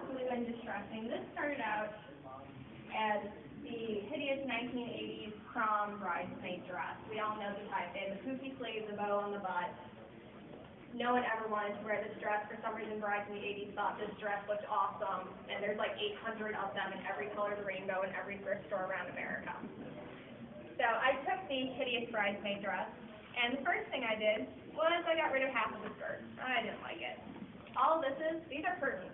glue and distressing. This started out as the hideous 1980s prom bridesmaid dress. We all know the type. They had the poofy sleeves, the bow on the butt. No one ever wanted to wear this dress. For some reason, brides in the 80s thought this dress looked awesome, and there's like 800 of them in every color of the rainbow in every thrift store around America. So I took the hideous bridesmaid dress, and the first thing I did was I got rid of half of the skirt. I didn't like it. All of these are curtains.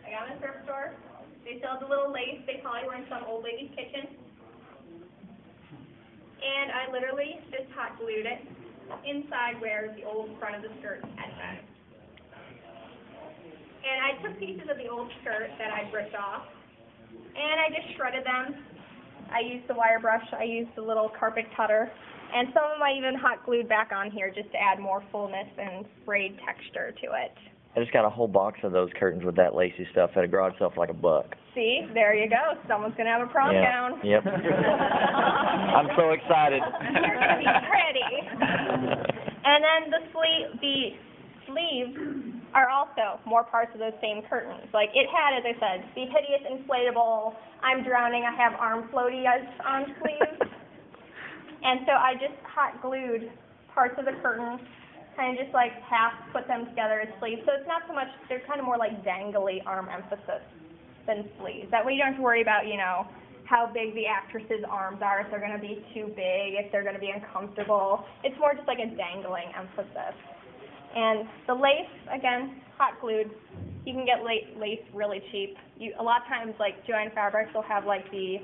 I got them in the thrift store. They still have the little lace. They probably were in some old lady's kitchen. And I literally just hot glued it inside where the old front of the skirt had been. And I took pieces of the old skirt that I'd ripped off, and I just shredded them. I used the wire brush. I used the little carpet cutter. And some of them I even hot glued back on here just to add more fullness and frayed texture to it. I just got a whole box of those curtains with that lacy stuff at a garage sale for like $1. See, there you go. Someone's going to have a prom gown. Yep. I'm so excited. You're going to be pretty. And then the sleeves are also more parts of those same curtains. Like it had, as I said, the hideous inflatable, I'm drowning, I have arm floaties on sleeves. And so I just hot glued parts of the curtain, kind of just like half put them together as sleeves. So it's not so much, they're kind of more like dangly arm emphasis than sleeves. That way you don't have to worry about, you know, how big the actress's arms are, if they're going to be too big, if they're going to be uncomfortable. It's more just like a dangling emphasis. And the lace, again, hot glued. You can get lace really cheap. A lot of times, like Joann Fabrics will have like the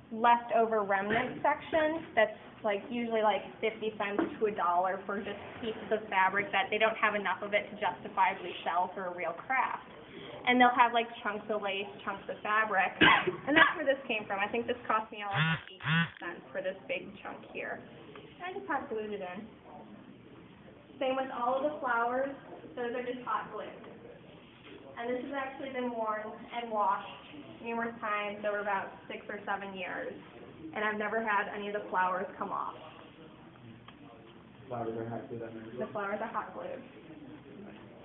leftover remnant section that's like usually like 50 cents to $1 for just pieces of fabric that they don't have enough of it to justifiably sell for a real craft. And they'll have like chunks of lace, chunks of fabric, and that's where this came from. I think this cost me like 8 cents for this big chunk here. And I just hot glued it in. Same with all of the flowers, those are just hot glued. And this has actually been worn and washed numerous times over about 6 or 7 years. And I've never had any of the flowers come off. Flowers are hot glued. The flowers are hot glued.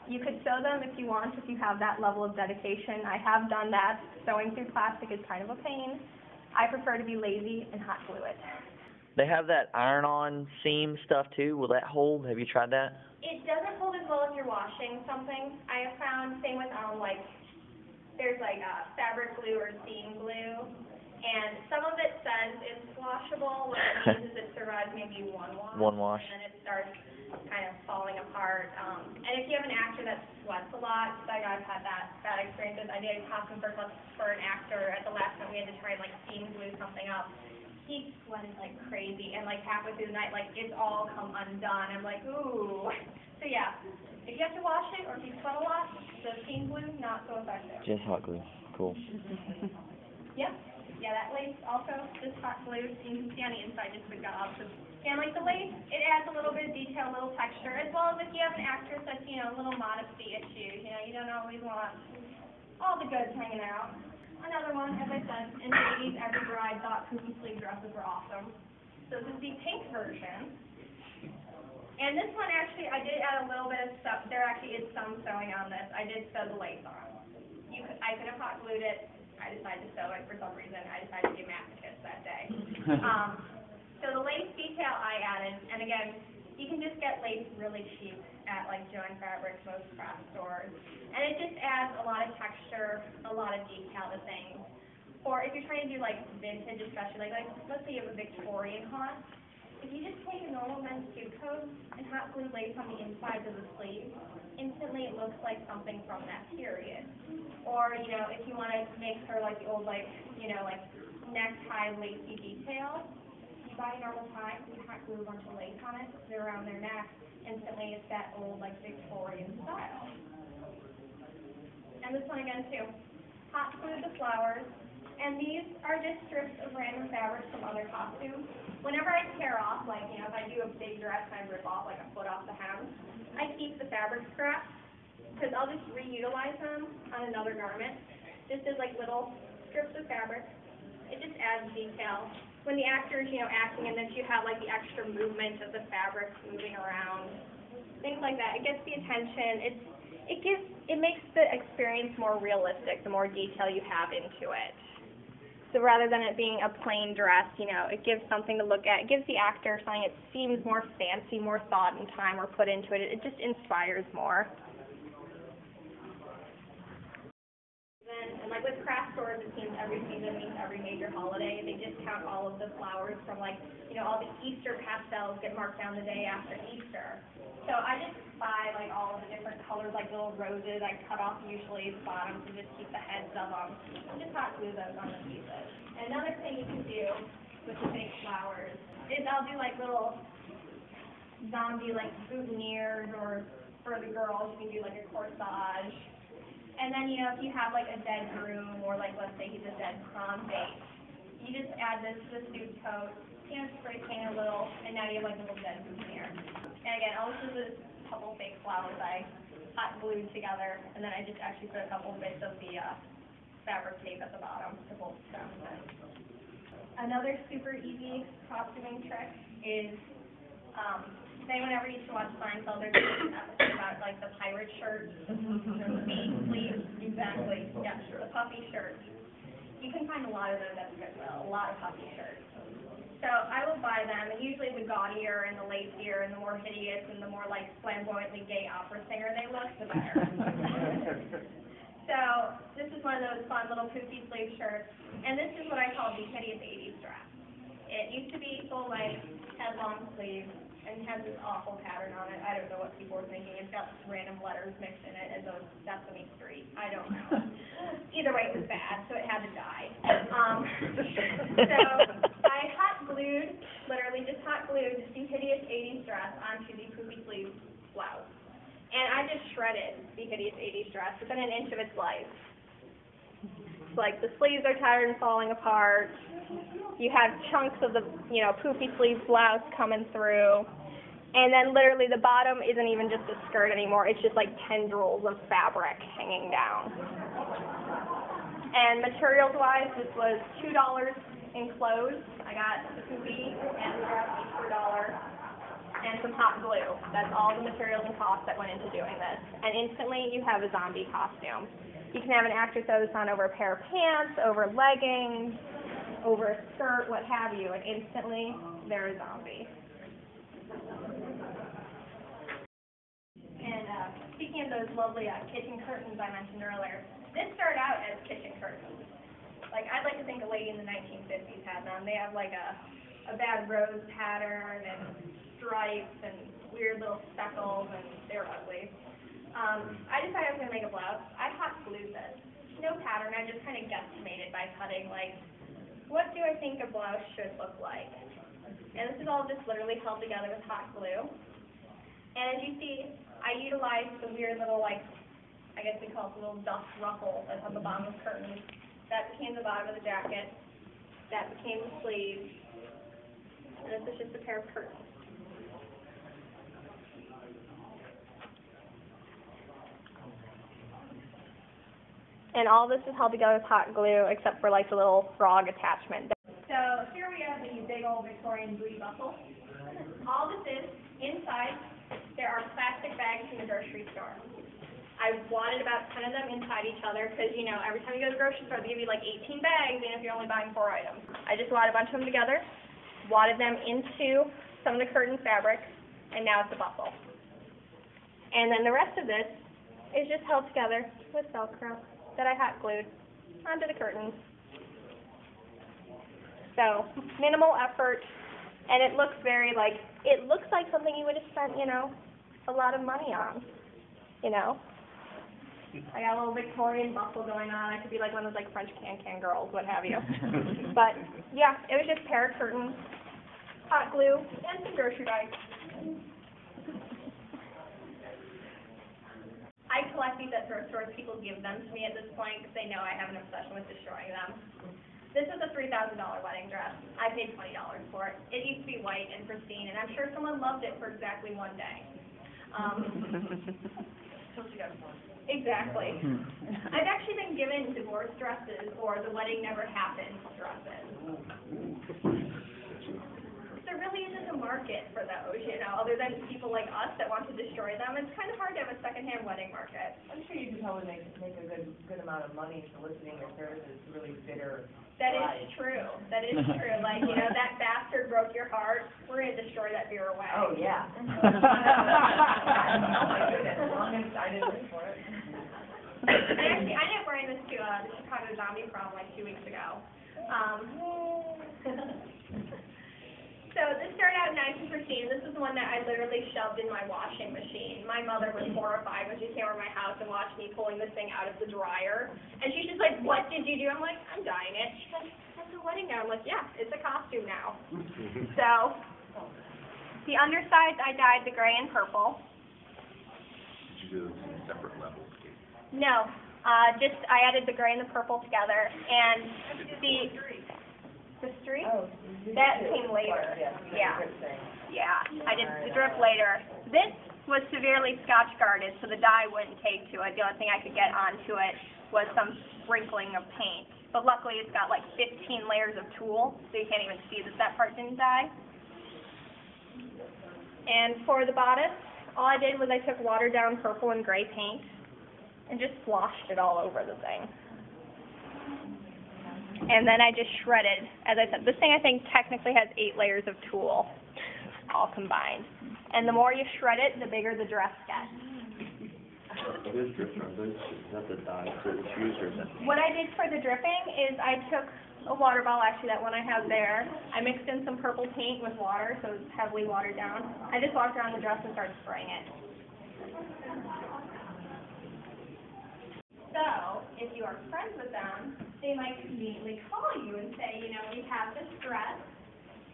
You could sew them if you want, if you have that level of dedication. I have done that. Sewing through plastic is kind of a pain. I prefer to be lazy and hot glue it. They have that iron-on seam stuff too. Will that hold? Have you tried that? It doesn't hold as well if you're washing something. I have found, same with like, there's like fabric glue or seam glue. And some of it says it's washable, what it means is it survives maybe one wash. And then it starts kind of falling apart. And if you have an actor that sweats a lot, like I've had that bad experience. I did a costume for an actor at the last time we had to try and like steam glue something up. He sweated like crazy, and like halfway through the night, like it's all come undone. I'm like, ooh. So yeah, if you have to wash it or if you sweat a lot, the steam glue not so effective. Just hot glue. Cool. Yep. Yeah, that lace also is hot glued. You can see on the inside just the gobs. And like the lace, it adds a little bit of detail, a little texture, as well as if you have an actress that's, you know, a little modesty issues. You know, you don't always want all the goods hanging out. Another one, as I said, in the 80s, every bride thought poofy sleeve dresses were awesome. So this is the pink version. And this one, actually, I did add a little bit of stuff. There actually is some sewing on this. I did sew the lace on. I could have hot glued it. I decided to sew it for some reason. I decided to be a masochist that day. So the lace detail I added, and again, you can just get lace really cheap at like Joann Fabrics, most craft stores. And it just adds a lot of texture, a lot of detail to things. Or if you're trying to do like vintage, especially like let's say you have a Victorian haunt, if you just take a normal men's suit coat and hot glue lace on the insides of the sleeve, instantly it looks like something from that period. Or, you know, if you want to make her like the old, like, you know, like necktie lacy detail, you buy a normal tie, you hot glue a bunch of lace on it, put it around their neck, instantly it's that old, like, Victorian style. And this one again, too. Hot glue the flowers. And these are just strips of random fabrics from other costumes. Whenever I tear off, like, you know, if I do a big dress and I rip off like a foot off the hem, I keep the fabric scraps because I'll just reutilize them on another garment, just as like little strips of fabric. It just adds detail. When the actor's, you know, acting and then you have like the extra movement of the fabric moving around, things like that. It gets the attention. it makes the experience more realistic, the more detail you have into it. So rather than it being a plain dress, you know, it gives something to look at. It gives the actor something that seems more fancy, more thought and time were put into it. It just inspires more. And like with craft stores, it seems every season means every major holiday. They discount all of the flowers from like, you know, all the Easter pastels get marked down the day after Easter. So I just buy like all of the different colors, like little roses. I cut off usually the bottoms and just keep the heads of them. And just hot glue those on the pieces. And another thing you can do with the fake flowers is I'll do like little zombie like boutonnieres, or for the girls you can do like a corsage. And then, you know, if you have like a dead groom, or like let's say he's a dead prom date, you just add this to the suit coat, you know, spray paint a little, and now you have like a little dead boutonniere. And again, all this is a couple fake flowers I hot glued together, and then I just actually put a couple bits of the fabric tape at the bottom to hold it down. Another super easy costuming trick is, if anyone ever used to watch Seinfeld, there's an episode about like the pirate shirt, the sleeves, exactly, yeah, the puffy shirt. You can find a lot of those at Goodwill, a lot of puffy shirts. So I will buy them, and usually the gaudier and the lacier and the more hideous and the more like flamboyantly gay opera singer they look, the better. So this is one of those fun little poofy sleeve shirts, and this is what I call the hideous 80s dress. It used to be full length, had long sleeves, and has this awful pattern on it. I don't know what people were thinking. It's got random letters mixed in it as though it's Sesame Street. I don't know. Either way, it was bad, so it had to die. So I hot glued, literally just hot glued the hideous 80s dress onto the poofy sleeve blouse. And I just shredded the hideous 80s dress within an inch of its life. Like the sleeves are tired and falling apart. You have chunks of the, you know, poofy sleeve blouse coming through. And then literally the bottom isn't even just a skirt anymore. It's just like tendrils of fabric hanging down. And materials-wise, this was $2 in clothes. I got the poofy and the dress each for $1. And some hot glue. That's all the materials and costs that went into doing this. And instantly you have a zombie costume. You can have an actor throw this on over a pair of pants, over leggings, over a skirt, what have you, and instantly they're a zombie. And speaking of those lovely kitchen curtains I mentioned earlier, this started out as kitchen curtains. Like, I'd like to think a lady in the 1950s had them. They have like a bad rose pattern and stripes and weird little speckles, and they're ugly. I decided I was going to make a blouse. I hot glued this. No pattern, I just kind of guesstimated by cutting, like, what do I think a blouse should look like? And this is all just literally held together with hot glue. And as you see, I utilized the weird little, like, I guess we call it the little dust ruffle that's on the bottom of the curtain. That became the bottom of the jacket. That became the sleeves. And this is just a pair of curtains. And all this is held together with hot glue, except for like the little frog attachment. So here we have the big old Victorian booty bustle. All this is, inside, there are plastic bags from the grocery store. I wadded about 10 of them inside each other, because, you know, every time you go to the grocery store, they give you like 18 bags, even if you're only buying 4 items. I just wadded a bunch of them together, wadded them into some of the curtain fabric, and now it's a bustle. And then the rest of this is just held together with Velcro that I hot glued onto the curtains. So, minimal effort, and it looks very like, it looks like something you would have spent, you know, a lot of money on, you know. I got a little Victorian bustle going on. I could be like one of those like French can girls, what have you. But yeah, it was just a pair of curtains, hot glue, and some grocery bags. I collect these at thrift stores. People give them to me at this point because they know I have an obsession with destroying them. This is a $3,000 wedding dress. I paid $20 for it. It used to be white and pristine, and I'm sure someone loved it for exactly one day. Exactly. I've actually been given divorce dresses or the wedding never happened dresses. There really isn't a market market for those, you know, other than people like us that want to destroy them. It's kind of hard to have a secondhand wedding market. I'm sure you could probably make a good amount of money soliciting your services to really bitter. That is true. That is true. Like, you know, that bastard broke your heart. We're going to destroy that beer away. Oh, yeah. Oh, my goodness, as long as I didn't wait for it. I ended up wearing this to the Chicago Zombie Prom like 2 weeks ago. So this started out nice and pristine. This is one that I literally shoved in my washing machine. My mother was horrified when she came over my house and watched me pulling this thing out of the dryer. And she's just like, "What did you do?" I'm like, "I'm dyeing it." She's like, "That's a wedding gown." I'm like, "Yeah, it's a costume now." So the undersides, I dyed the gray and purple. Did you do this in separate levels? No, just I added the gray and the purple together, and the streak. Oh, That came later. Yeah. Yeah, I did the drip later. This was severely Scotch guarded, so the dye wouldn't take to it. The only thing I could get onto it was some sprinkling of paint. But luckily, it's got like 15 layers of tulle, so you can't even see that part didn't dye. And for the bodice, all I did was I took watered down purple and gray paint and just sloshed it all over the thing. And then I just shredded. As I said, this thing I think technically has 8 layers of tulle, all combined. And the more you shred it, the bigger the dress gets. What is dripping? Is that the dye for the shoes or is that? What I did for the dripping is I took a water bottle, actually that one I have there. I mixed in some purple paint with water, so it's heavily watered down. I just walked around the dress and started spraying it. So, if you are friends with them, they might conveniently call you and say, you know, we have this dress,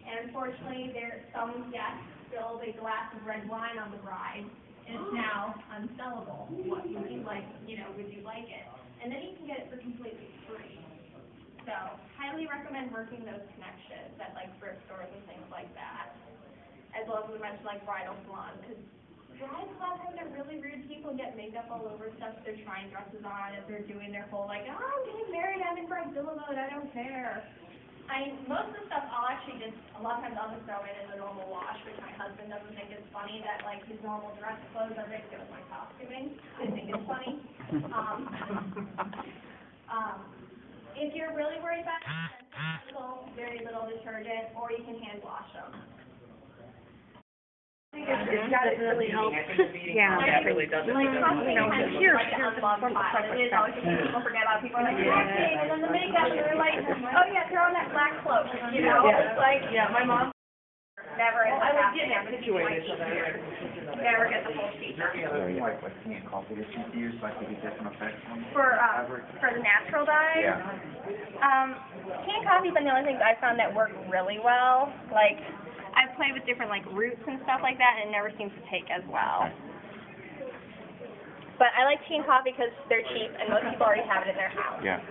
and unfortunately, some guest spilled a glass of red wine on the bride, and it's now unsellable. What would you like, you know, would you like it? And then you can get it for completely free. So, highly recommend working those connections at, like, thrift stores and things like that. As well as we mentioned, like, bridal salons, because brides, a lot of times, are really rude people, get makeup all over stuff they're trying dresses on, if they're doing their whole, like, "Oh, I'm getting married, I'm in bridezilla mode, I don't care." Most of the stuff I'll actually just, a lot of times I'll just throw it in the normal wash, which my husband doesn't think it's funny that, like, his normal dress clothes are mixed with my costuming. I think it's funny. If you're really worried about it, very little detergent, or you can hand wash them. It's got to really help. Yeah. That really doesn't. Here's Unloved pile. It is always just people forget about. People are like, "Acting," and then the makeup, and they're like, "Oh yeah, throw on that black cloak," you know? It's like, Yeah, my mom. never ends I up was getting happening. it situated so that I Never get the full feature. So you like tea and coffee that you use, like to get different effects on it? For the natural dye? Yeah. Tea and coffee's been the only things I've found that work really well. Like, I've played with different, like, roots and stuff like that, and it never seems to take as well. But I like tea and coffee because they're cheap, and most people already have it in their house. Yeah.